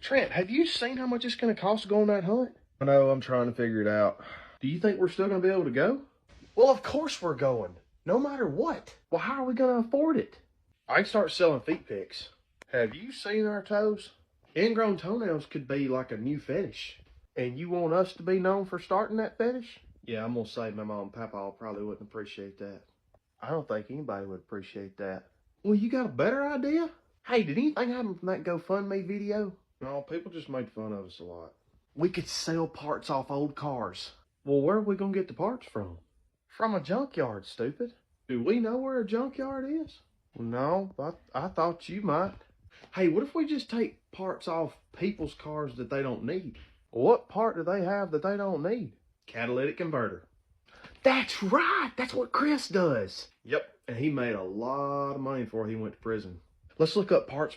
Trent, have you seen how much it's going to cost to go on that hunt? I know, I'm trying to figure it out. Do you think we're still going to be able to go? Well, of course we're going. No matter what. Well, how are we going to afford it? I can start selling feet pics. Have you seen our toes? Ingrown toenails could be like a new fetish. And you want us to be known for starting that fetish? Yeah, I'm going to say my mom and papa probably wouldn't appreciate that. I don't think anybody would appreciate that. Well, you got a better idea? Hey, did anything happen from that GoFundMe video? No, people just made fun of us a lot. We could sell parts off old cars. Well, where are we going to get the parts from? From a junkyard, stupid. Do we know where a junkyard is? No, I thought you might. Hey, what if we just take parts off people's cars that they don't need? What part do they have that they don't need? Catalytic converter. That's right. That's what Chris does. Yep. And he made a lot of money before he went to prison. Let's look up parts